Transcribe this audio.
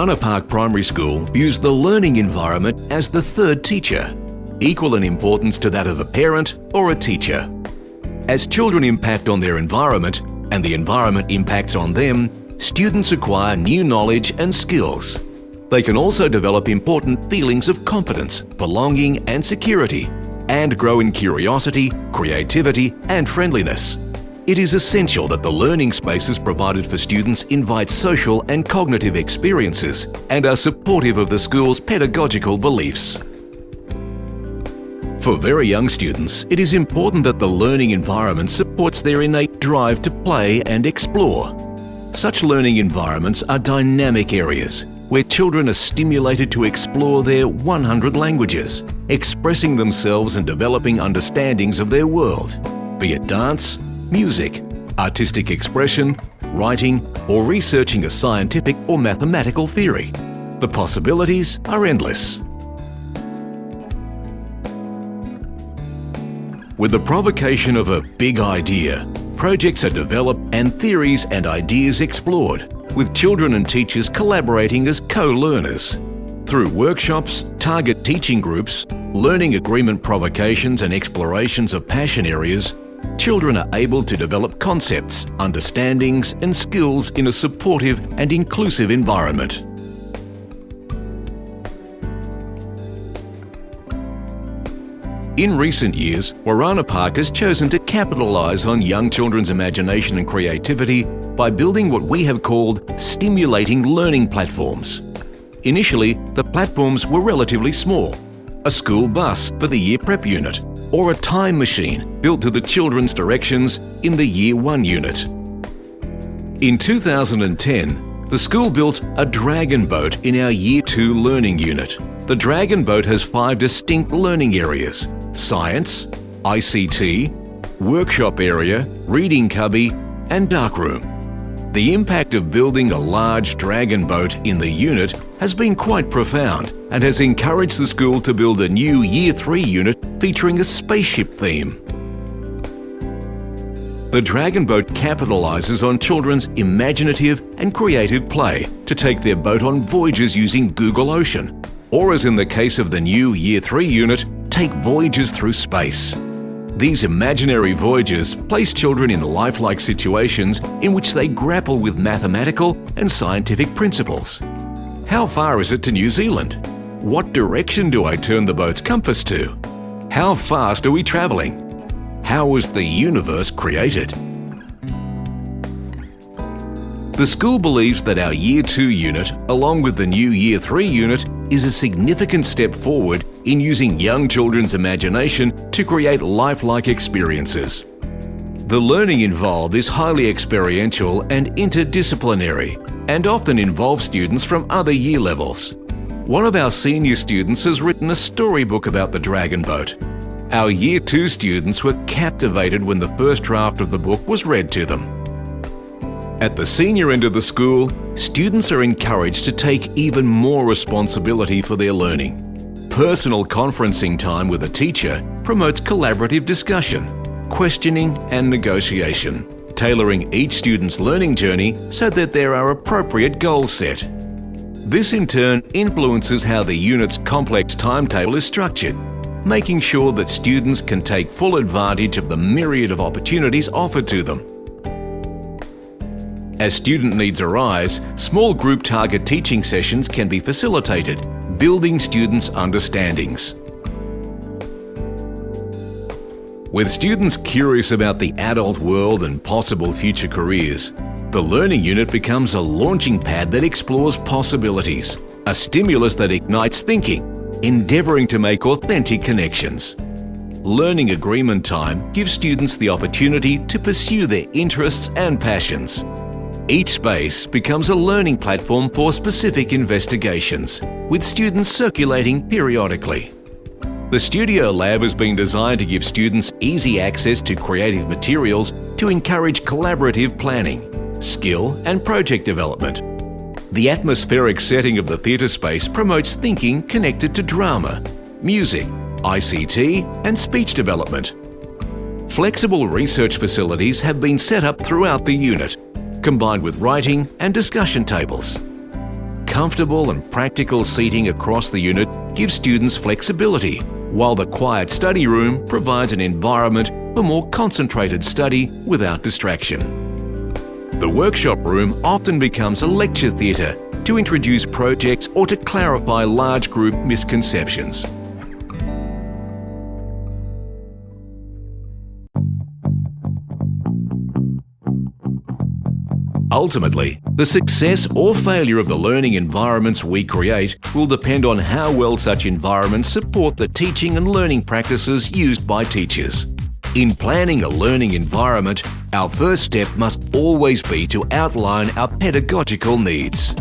Woorana Park Primary School views the learning environment as the third teacher, equal in importance to that of a parent or a teacher. As children impact on their environment and the environment impacts on them, students acquire new knowledge and skills. They can also develop important feelings of competence, belonging and security, and grow in curiosity, creativity and friendliness. It is essential that the learning spaces provided for students invite social and cognitive experiences and are supportive of the school's pedagogical beliefs. For very young students, it is important that the learning environment supports their innate drive to play and explore. Such learning environments are dynamic areas where children are stimulated to explore their 100 languages, expressing themselves and developing understandings of their world, be it dance, music, artistic expression, writing, or researching a scientific or mathematical theory. The possibilities are endless. With the provocation of a big idea, projects are developed and theories and ideas explored, with children and teachers collaborating as co-learners. Through workshops, target teaching groups, learning agreement provocations and explorations of passion areas, children are able to develop concepts, understandings and skills in a supportive and inclusive environment. In recent years, Woorana Park has chosen to capitalise on young children's imagination and creativity by building what we have called stimulating learning platforms. Initially, the platforms were relatively small, a school bus for the Year Prep unit, or a time machine built to the children's directions in the Year 1 unit. In 2010, the school built a Dragon Boat in our Year 2 learning unit. The Dragon Boat has 5 distinct learning areas: science, ICT, workshop area, reading cubby, and darkroom. The impact of building a large Dragon Boat in the unit has been quite profound and has encouraged the school to build a new Year 3 unit featuring a spaceship theme. The Dragon Boat capitalises on children's imaginative and creative play to take their boat on voyages using Google Ocean, or as in the case of the new Year 3 unit, take voyages through space. These imaginary voyages place children in lifelike situations in which they grapple with mathematical and scientific principles. How far is it to New Zealand? What direction do I turn the boat's compass to? How fast are we travelling? How was the universe created? The school believes that our Year 2 unit, along with the new Year 3 unit, is a significant step forward in using young children's imagination to create lifelike experiences. The learning involved is highly experiential and interdisciplinary, and often involves students from other year levels. One of our senior students has written a storybook about the Dragon Boat. Our Year 2 students were captivated when the first draft of the book was read to them. At the senior end of the school, students are encouraged to take even more responsibility for their learning. Personal conferencing time with a teacher promotes collaborative discussion, questioning and negotiation, tailoring each student's learning journey so that there are appropriate goals set. This in turn influences how the unit's complex timetable is structured, making sure that students can take full advantage of the myriad of opportunities offered to them. As student needs arise, small group target teaching sessions can be facilitated, building students' understandings. With students curious about the adult world and possible future careers, the learning unit becomes a launching pad that explores possibilities, a stimulus that ignites thinking, endeavouring to make authentic connections. Learning agreement time gives students the opportunity to pursue their interests and passions. Each space becomes a learning platform for specific investigations, with students circulating periodically. The Studio Lab has been designed to give students easy access to creative materials to encourage collaborative planning, skill and project development. The atmospheric setting of the theatre space promotes thinking connected to drama, music, ICT and speech development. Flexible research facilities have been set up throughout the unit, combined with writing and discussion tables. comfortable and practical seating across the unit gives students flexibility, while the quiet study room provides an environment for more concentrated study without distraction. The workshop room often becomes a lecture theatre to introduce projects or to clarify large group misconceptions. Ultimately, the success or failure of the learning environments we create will depend on how well such environments support the teaching and learning practices used by teachers. In planning a learning environment, our first step must always be to outline our pedagogical needs.